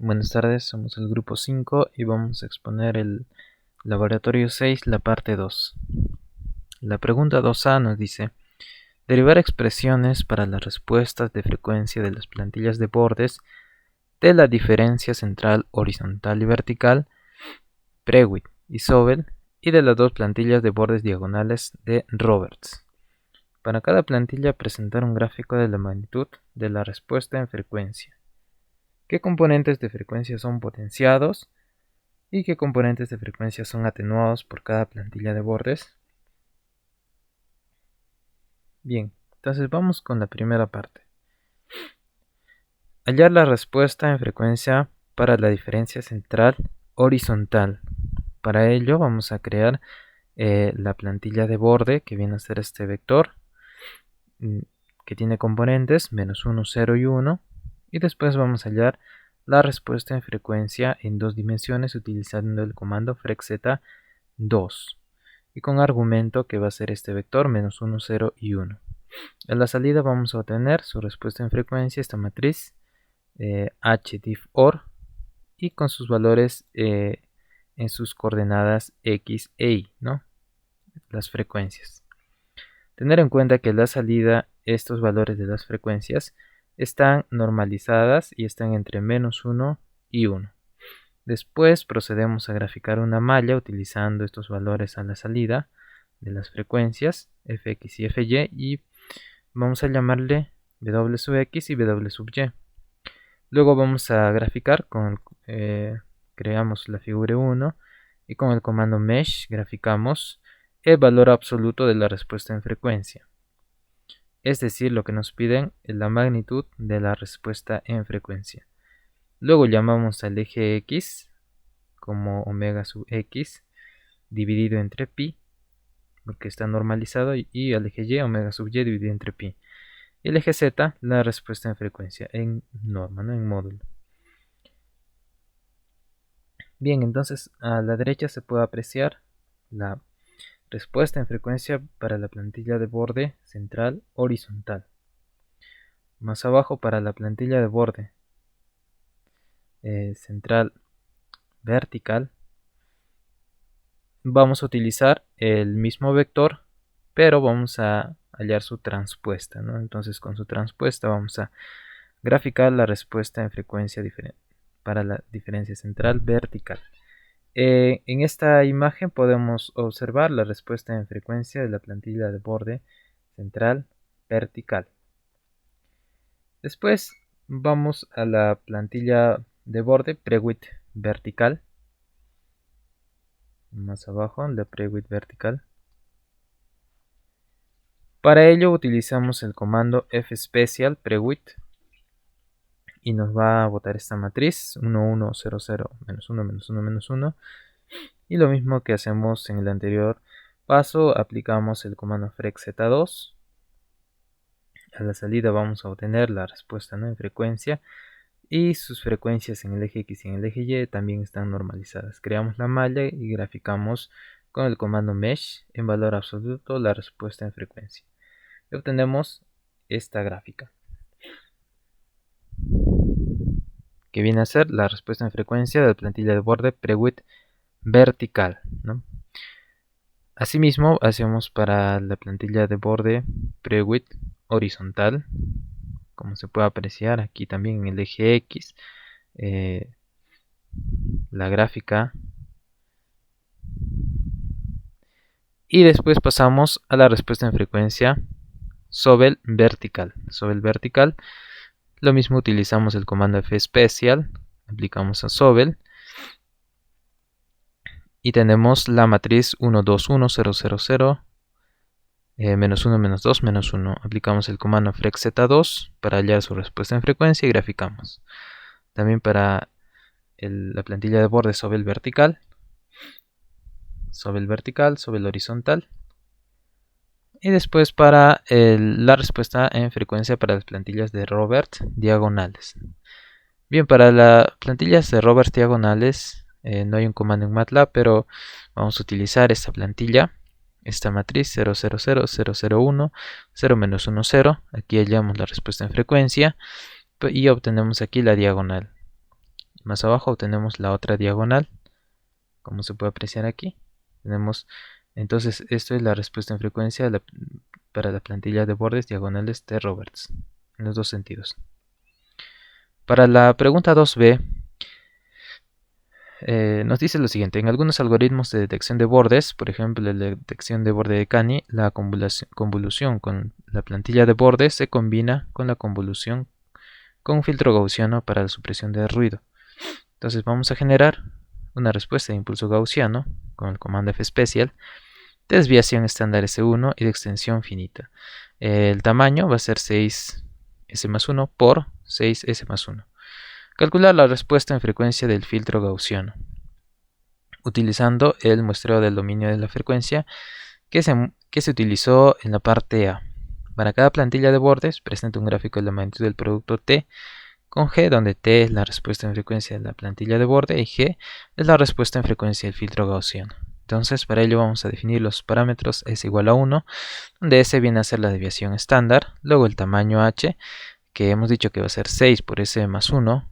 Buenas tardes, somos el grupo 5 y vamos a exponer el laboratorio 6, la parte 2. La pregunta 2A nos dice: derivar expresiones para las respuestas de frecuencia de las plantillas de bordes de la diferencia central horizontal y vertical, Prewitt y Sobel, y de las dos plantillas de bordes diagonales de Roberts. Para cada plantilla presentar un gráfico de la magnitud de la respuesta en frecuencia. ¿Qué componentes de frecuencia son potenciados y qué componentes de frecuencia son atenuados por cada plantilla de bordes? Bien, entonces vamos con la primera parte. Hallar la respuesta en frecuencia para la diferencia central horizontal. Para ello vamos a crear la plantilla de borde, que viene a ser este vector, que tiene componentes menos 1, 0 y 1, y después vamos a hallar la respuesta en frecuencia en dos dimensiones utilizando el comando frexz2 y con argumento que va a ser este vector menos 1, 0 y 1. En la salida vamos a obtener su respuesta en frecuencia, esta matriz h diff or, y con sus valores en sus coordenadas x e y, ¿no? Las frecuencias. Tener en cuenta que la salida, estos valores de las frecuencias están normalizadas y están entre menos 1 y 1. Después procedemos a graficar una malla utilizando estos valores a la salida de las frecuencias fx y fy, y vamos a llamarle w sub x y w sub y. Luego vamos a graficar creamos la figura 1 y con el comando mesh graficamos el valor absoluto de la respuesta en frecuencia. Es decir, lo que nos piden es la magnitud de la respuesta en frecuencia. Luego llamamos al eje x como omega sub x dividido entre pi, porque está normalizado, y al eje y omega sub y dividido entre pi. Y el eje z, la respuesta en frecuencia en norma, ¿no? En módulo. Bien, entonces a la derecha se puede apreciar la respuesta en frecuencia para la plantilla de borde central horizontal. Más abajo, para la plantilla de borde central vertical, vamos a utilizar el mismo vector, pero vamos a hallar su transpuesta, ¿no? Entonces con su transpuesta vamos a graficar la respuesta en frecuencia para la diferencia central vertical. En esta imagen podemos observar la respuesta en frecuencia de la plantilla de borde central vertical. Después vamos a la plantilla de borde Prewitt vertical. Más abajo, la Prewitt vertical. Para ello utilizamos el comando fspecial prewitt y nos va a botar esta matriz 1, 1, 0, 0, menos 1, menos 1, menos 1. Y lo mismo que hacemos en el anterior paso, aplicamos el comando frexz2. A la salida vamos a obtener la respuesta, ¿no? En frecuencia, y sus frecuencias en el eje x y en el eje y también están normalizadas. Creamos la malla y graficamos con el comando mesh en valor absoluto la respuesta en frecuencia. Y obtenemos esta gráfica, que viene a ser la respuesta en frecuencia de la plantilla de borde Prewitt vertical, ¿no? Asimismo, hacemos para la plantilla de borde Prewitt horizontal, como se puede apreciar aquí también en el eje X, la gráfica. Y después pasamos a la respuesta en frecuencia Sobel vertical. Sobel vertical, lo mismo, utilizamos el comando fspecial, aplicamos a Sobel y tenemos la matriz 1, 2, 1, 0, 0, 0, menos 1, menos 2, menos 1. Aplicamos el comando frexz2 para hallar su respuesta en frecuencia y graficamos. También para la plantilla de borde Sobel vertical, Sobel horizontal. Y después para la respuesta en frecuencia para las plantillas de Roberts diagonales. Bien, para las plantillas de Roberts diagonales no hay un comando en MATLAB, pero vamos a utilizar esta plantilla, esta matriz 0, 0, 0, 0, 0, 1, 0, menos 1, 0. Aquí hallamos la respuesta en frecuencia y obtenemos aquí la diagonal. Más abajo obtenemos la otra diagonal, como se puede apreciar aquí. Entonces esto es la respuesta en frecuencia para la plantilla de bordes diagonales de Roberts, en los dos sentidos. Para la pregunta 2b, nos dice lo siguiente: en algunos algoritmos de detección de bordes, por ejemplo la detección de borde de Canny, la convolución con la plantilla de bordes se combina con la convolución con un filtro gaussiano para la supresión de ruido. Entonces vamos a generar una respuesta de impulso gaussiano con el comando fspecial, de desviación estándar S1 y de extensión finita. El tamaño va a ser 6S más 1 por 6S más 1. Calcular la respuesta en frecuencia del filtro gaussiano, utilizando el muestreo del dominio de la frecuencia que se utilizó en la parte A. Para cada plantilla de bordes, presenta un gráfico de la magnitud del producto T con G, donde T es la respuesta en frecuencia de la plantilla de borde y G es la respuesta en frecuencia del filtro gaussiano. Entonces, para ello vamos a definir los parámetros S igual a 1, donde S viene a ser la desviación estándar, luego el tamaño H, que hemos dicho que va a ser 6 por S más 1,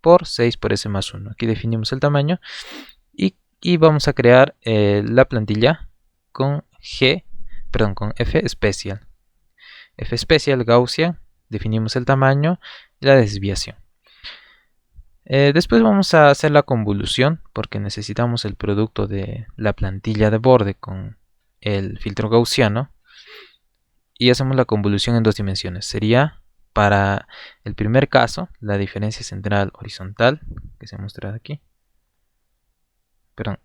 por 6 por S más 1. Aquí definimos el tamaño y vamos a crear la plantilla con con F special. F special Gaussian, definimos el tamaño y la desviación. Después vamos a hacer la convolución porque necesitamos el producto de la plantilla de borde con el filtro gaussiano y hacemos la convolución en dos dimensiones. Sería para el primer caso la diferencia central horizontal que se ha mostrado aquí. Perdón.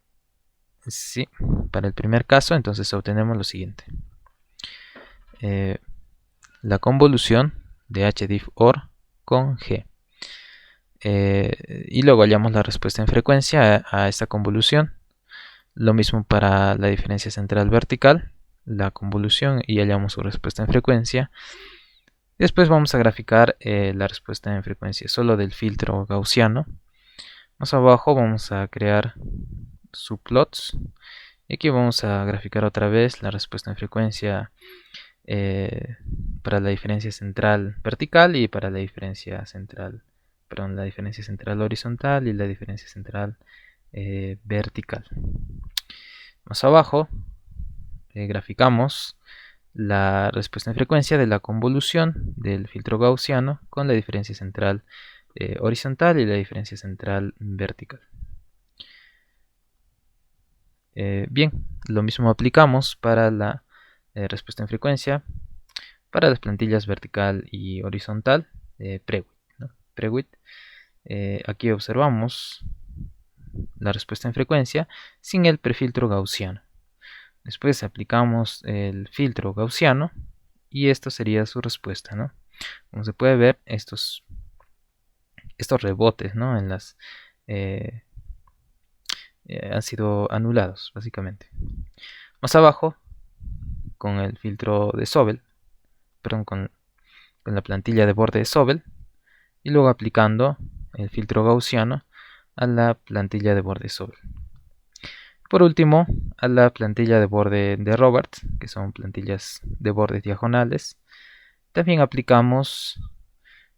Sí, para el primer caso entonces obtenemos lo siguiente. La convolución de HDIF-OR con G. Y luego hallamos la respuesta en frecuencia a esta convolución. Lo mismo para la diferencia central vertical, la convolución y hallamos su respuesta en frecuencia. Después vamos a graficar la respuesta en frecuencia solo del filtro gaussiano. Más abajo vamos a crear subplots. Y aquí vamos a graficar otra vez la respuesta en frecuencia para la diferencia central vertical y para la diferencia central, la diferencia central horizontal y la diferencia central vertical. Más abajo graficamos la respuesta en frecuencia de la convolución del filtro gaussiano con la diferencia central horizontal y la diferencia central vertical. Bien, lo mismo aplicamos para la respuesta en frecuencia para las plantillas vertical y horizontal Prewitt. Aquí observamos la respuesta en frecuencia sin el prefiltro gaussiano. Después aplicamos el filtro gaussiano y esto sería su respuesta, ¿no? Como se puede ver, estos rebotes, ¿no? Han sido anulados, básicamente. Más abajo, con el filtro de Sobel, con la plantilla de borde de Sobel, y luego aplicando el filtro gaussiano a la plantilla de borde Sobel. Por último, a la plantilla de borde de Roberts, que son plantillas de bordes diagonales, también aplicamos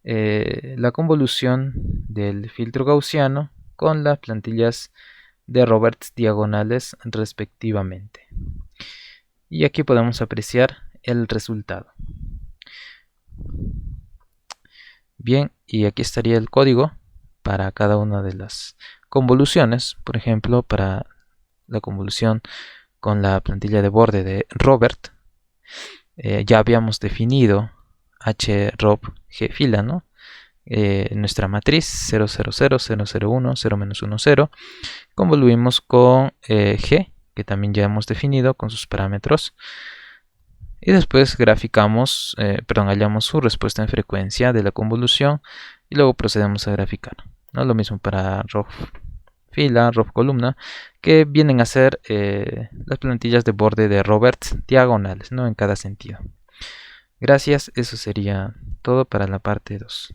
la convolución del filtro gaussiano con las plantillas de Roberts diagonales respectivamente. Y aquí podemos apreciar el resultado. Bien, y aquí estaría el código para cada una de las convoluciones. Por ejemplo, para la convolución con la plantilla de borde de Robert, ya habíamos definido HROB G fila, ¿no? Nuestra matriz 000, 001, 0-1, convoluimos con G, que también ya hemos definido con sus parámetros, y después graficamos, hallamos su respuesta en frecuencia de la convolución y luego procedemos a graficar, ¿no? Lo mismo para ROB fila, ROB columna, que vienen a ser las plantillas de borde de Roberts diagonales, ¿no? En cada sentido. Gracias, eso sería todo para la parte 2.